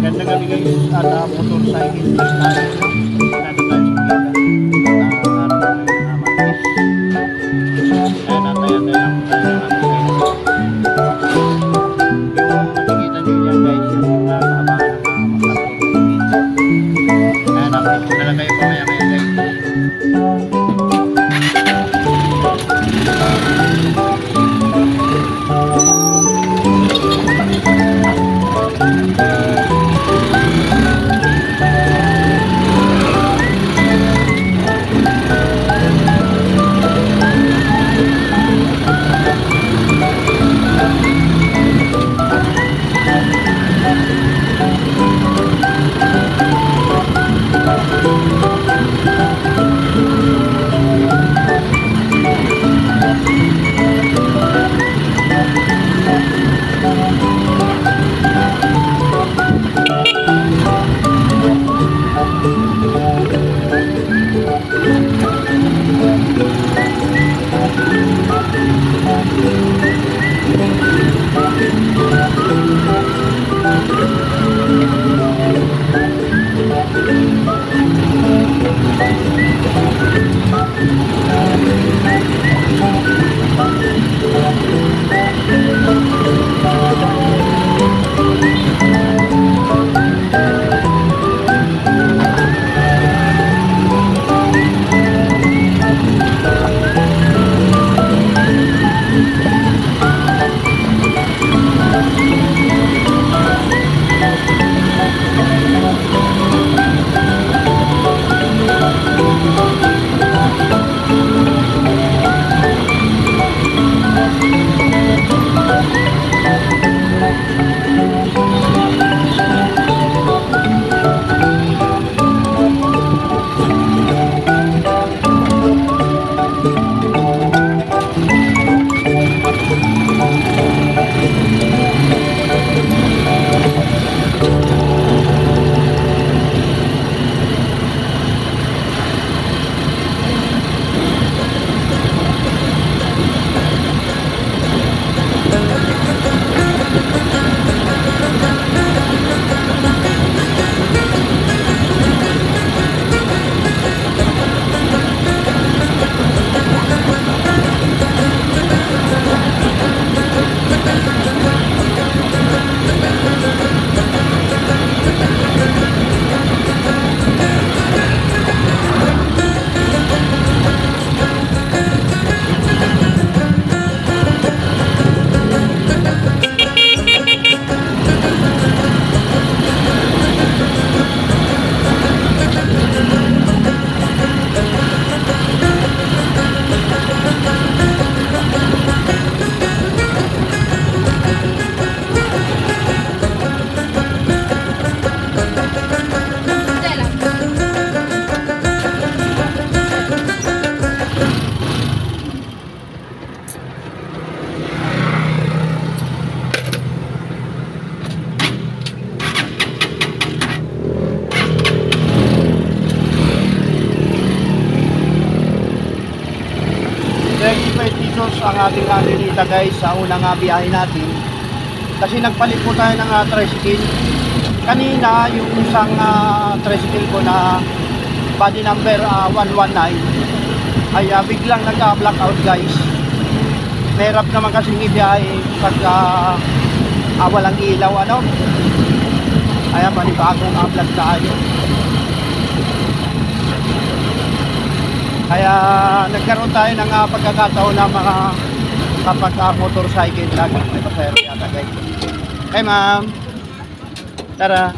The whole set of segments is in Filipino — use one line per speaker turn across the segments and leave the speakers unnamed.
Magandang gabi guys at motorcycle test tayo. Nandito tayo sa Mega. Araw ngayon na Martes. Kaya natayan tayo lang tayo ng yung nakikita nyo yan guys, yung nakabangan ng mga kaya napit ko na lang kayo pamaya maya guys. Ang ating nilita guys sa unang biyahe natin kasi nagpalit po tayo ng tricycle kanina. Yung isang tricycle ko na body number 119 ay biglang nagka-blackout guys. Mahirap naman kasing ibiyahe pagka walang ilaw kaya panibagong vlog tayo. Kaya nagkaroon tayo ng pagkakataon na mga kapag motorcycle lang. May pasayro yata guys. Hey ma'am, tara.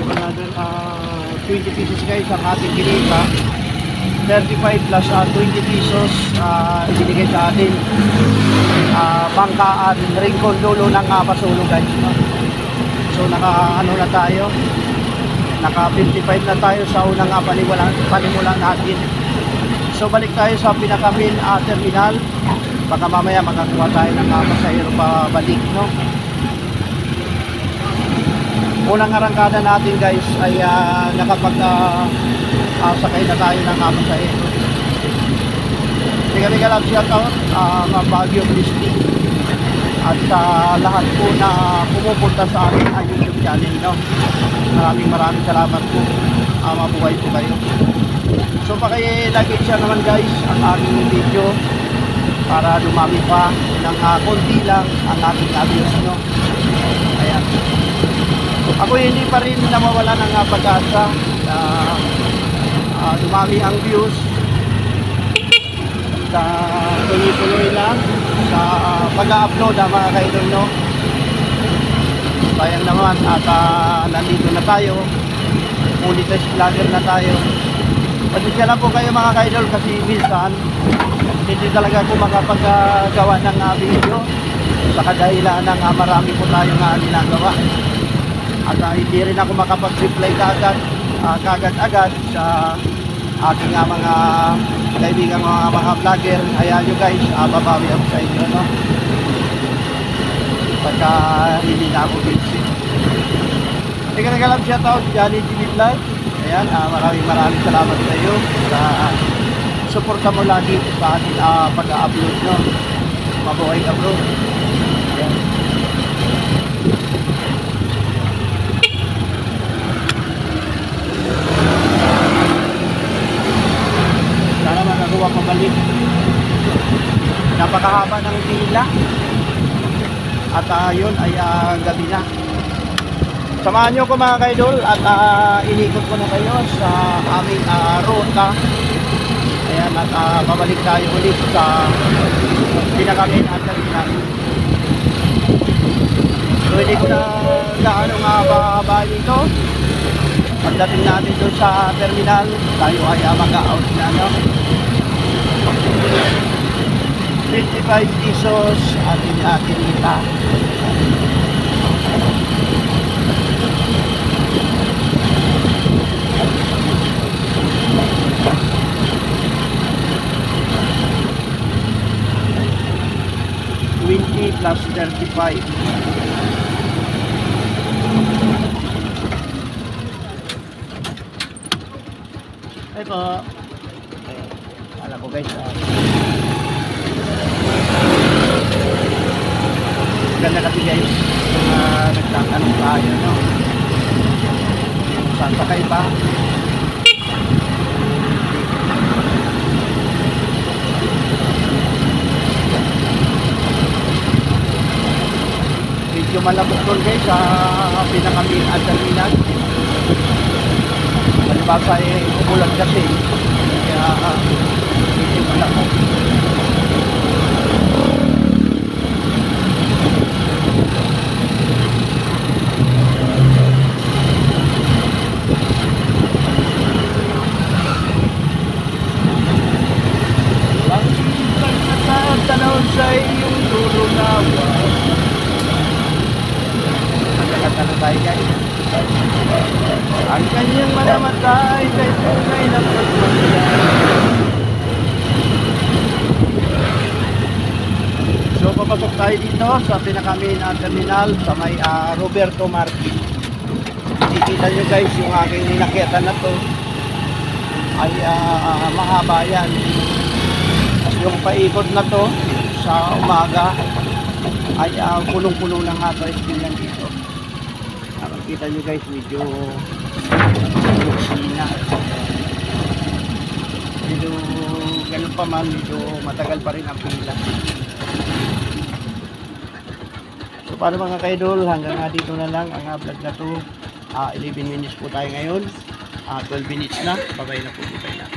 Another 20 pesos guys ang ating kinita. 35 plus 20 pesos ibinigay sa atin. Bangkaan Rincon dulo ng Pasulo guys, no? So naka ano na tayo, naka 55 na tayo sa unang panimula natin. So balik tayo sa pinaka main terminal, baka mamaya makakuha tayo ng pasahero pa balik, no? Unang arangkada natin guys ay sakay na tayo ng pasahero. Tiga-tiga lang shout out Baguio Blisti at sa lahat po na pumupunta sa akin ang YouTube channel, no? Maraming salamat po. Mabuhay po kayo. So pakilagay siya naman guys ang aking video para dumami pa ng konti lang ang ating views, no? Ayan. Ako hindi pa rin nawawala ng pag-asa na dumami ang views. Tuloy-tuloy lang sa pag-upload mga kaidol, no? Sayang naman at nandito na tayo, monetized vlogger na tayo. Pasensya na po kayo mga kaidol kasi minsan hindi talaga ako makapagawa ng video sa kadahilan ng marami po tayong ginagawa. At hindi rin ako makapag-reply kagad sa aking mga kaibigan, mga vlogger. Ayan nyo guys, babawi ako sa inyo, no? Pagka hindi na ako busy. Nagkalang shoutout Johnny TV Vlog. Ayan, maraming salamat sa iyo sa suporta mo lagi sa ating pag-upload, no? Mabuhay ka bro. Ayan. Sana magawa pabalik. Napakahaba ng pila. At yun ay gabi na. Samahan nyo ko mga kaidol at inikot ko na kayo sa aming ruta. Ayan, at babalik tayo ulit sa pinakamin at terminal. So hindi ko na gaano mahaba dito. Pagdating natin doon sa terminal, tayo ay mag-out na, no? 55 pesos ating kinita. Plus 35. Ay po. Alam ko guys. Ganda kasi guys. Nagtatanong tayo, no? Saan pa kayo ba? Medyo malabok doon guys sa pinakamain at terminal. Malibasa umulan kasi kaya medyo malabok. Ang tanong sa iyong lulunawa. Ano tayo guys? Ang kanyang manamatay kay tunay na pagmamahal. So papasok tayo dito sa pinaka-main terminal sa may Roberto Marquez. Nakikita nyo guys yung aking ninakita na to ay mahaba yan. yung paikot na to sa umaga ay punong-puno ng tricycle lang dito. Makikita nyo guys, medyo sina. Medyo ganun pa man, medyo matagal pa rin ang pila. So paano mga kaidol, hanggang dito na lang ang vlog na to. 11 minutes po tayo ngayon. 12 minutes na. Babay na po tayo na.